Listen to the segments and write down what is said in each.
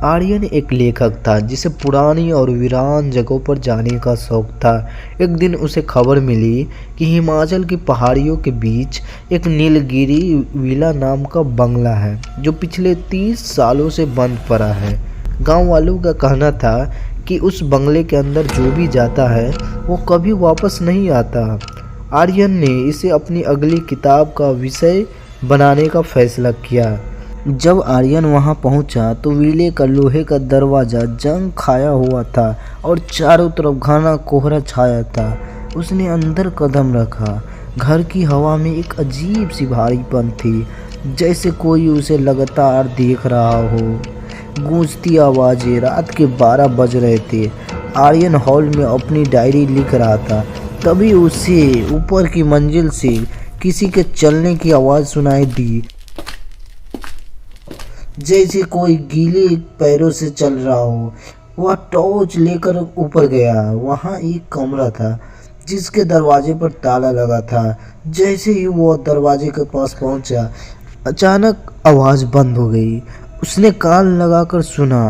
आर्यन एक लेखक था जिसे पुरानी और वीरान जगहों पर जाने का शौक था। एक दिन उसे खबर मिली कि हिमाचल की पहाड़ियों के बीच एक नीलगिरी विला नाम का बंगला है जो पिछले 30 सालों से बंद पड़ा है। गांव वालों का कहना था कि उस बंगले के अंदर जो भी जाता है वो कभी वापस नहीं आता। आर्यन ने इसे अपनी अगली किताब का विषय बनाने का फैसला किया। जब आर्यन वहां पहुंचा तो विले का लोहे का दरवाज़ा जंग खाया हुआ था और चारों तरफ घना कोहरा छाया था। उसने अंदर कदम रखा। घर की हवा में एक अजीब सी भारीपन थी, जैसे कोई उसे लगातार देख रहा हो। गूंजती आवाज़ें। रात के 12 बज रहे थे। आर्यन हॉल में अपनी डायरी लिख रहा था। तभी उसे ऊपर की मंजिल से किसी के चलने की आवाज़ सुनाई दी, जैसे कोई गीले पैरों से चल रहा हो। वह टॉर्च लेकर ऊपर गया। वहां एक कमरा था जिसके दरवाजे पर ताला लगा था। जैसे ही वह दरवाजे के पास पहुंचा, अचानक आवाज़ बंद हो गई। उसने कान लगाकर सुना।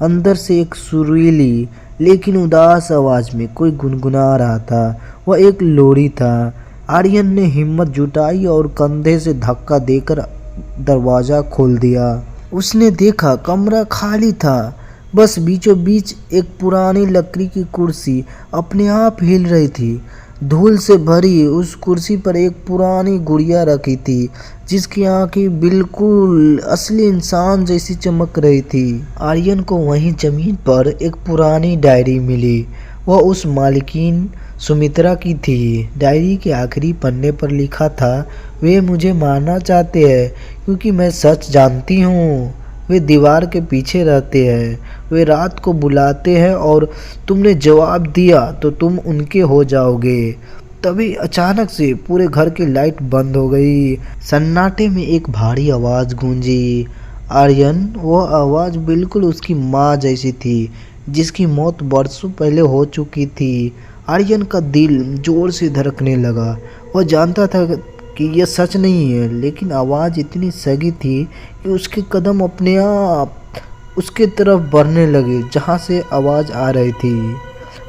अंदर से एक सुरीली लेकिन उदास आवाज़ में कोई गुनगुना रहा था। वह एक लोरी था। आर्यन ने हिम्मत जुटाई और कंधे से धक्का देकर दरवाज़ा खोल दिया। उसने देखा कमरा खाली था। बस बीचों बीच एक पुरानी लकड़ी की कुर्सी अपने आप हिल रही थी। धूल से भरी उस कुर्सी पर एक पुरानी गुड़िया रखी थी जिसकी आंखें बिल्कुल असली इंसान जैसी चमक रही थी। आर्यन को वहीं जमीन पर एक पुरानी डायरी मिली। वह उस मालकिन सुमित्रा की थी। डायरी के आखिरी पन्ने पर लिखा था, वे मुझे मारना चाहते हैं क्योंकि मैं सच जानती हूँ। वे दीवार के पीछे रहते हैं। वे रात को बुलाते हैं और तुमने जवाब दिया तो तुम उनके हो जाओगे। तभी अचानक से पूरे घर की लाइट बंद हो गई। सन्नाटे में एक भारी आवाज़ गूंजी। आर्यन, वह आवाज़ बिल्कुल उसकी माँ जैसी थी जिसकी मौत बरसों पहले हो चुकी थी। आर्यन का दिल जोर से धड़कने लगा। वह जानता था कि यह सच नहीं है, लेकिन आवाज़ इतनी सगी थी कि उसके कदम अपने आप उसके तरफ बढ़ने लगे जहाँ से आवाज़ आ रही थी।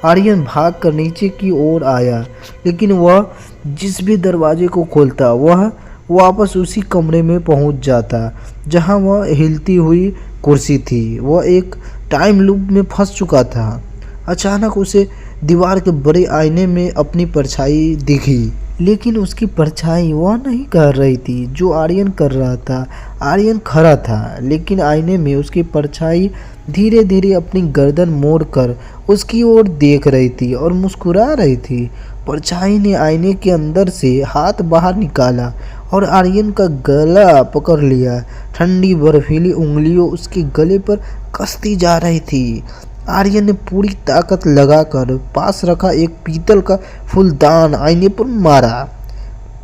आर्यन भाग कर नीचे की ओर आया, लेकिन वह जिस भी दरवाजे को खोलता वह वापस उसी कमरे में पहुंच जाता जहां वह हिलती हुई कुर्सी थी। वह एक टाइम लूप में फंस चुका था। अचानक उसे दीवार के बड़े आईने में अपनी परछाई दिखी, लेकिन उसकी परछाई वह नहीं कर रही थी जो आर्यन कर रहा था। आर्यन खड़ा था, लेकिन आईने में उसकी परछाई धीरे धीरे अपनी गर्दन मोड़कर उसकी ओर देख रही थी और मुस्कुरा रही थी। परछाई ने आईने के अंदर से हाथ बाहर निकाला और आर्यन का गला पकड़ लिया। ठंडी बर्फीली उंगलियों उसके गले पर कसती जा रही थी। आर्यन ने पूरी ताकत लगाकर पास रखा एक पीतल का फूलदान आईने पर मारा।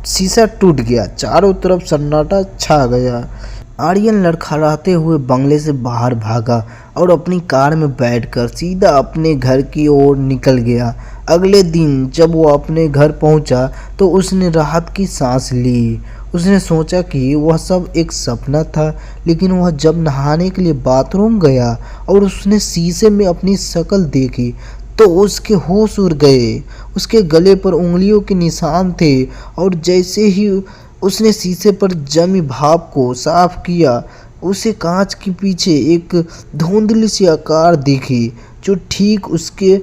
शीशा टूट गया। चारों तरफ सन्नाटा छा गया। आर्यन लड़खड़ाते हुए बंगले से बाहर भागा और अपनी कार में बैठकर सीधा अपने घर की ओर निकल गया। अगले दिन जब वो अपने घर पहुंचा तो उसने राहत की सांस ली। उसने सोचा कि वह सब एक सपना था, लेकिन वह जब नहाने के लिए बाथरूम गया और उसने शीशे में अपनी शक्ल देखी तो उसके होश उड़ गए। उसके गले पर उंगलियों के निशान थे और जैसे ही उसने शीशे पर जमी भाप को साफ किया, उसे कांच के पीछे एक धुंधली सी आकार दिखी जो ठीक उसके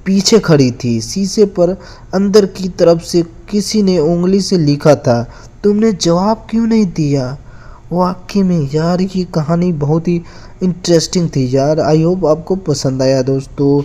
पीछे खड़ी थी। शीशे पर अंदर की तरफ से किसी ने उंगली से लिखा था, तुमने जवाब क्यों नहीं दिया। वाकई में यार ये कहानी बहुत ही इंटरेस्टिंग थी यार। आई होप आपको पसंद आया दोस्तों।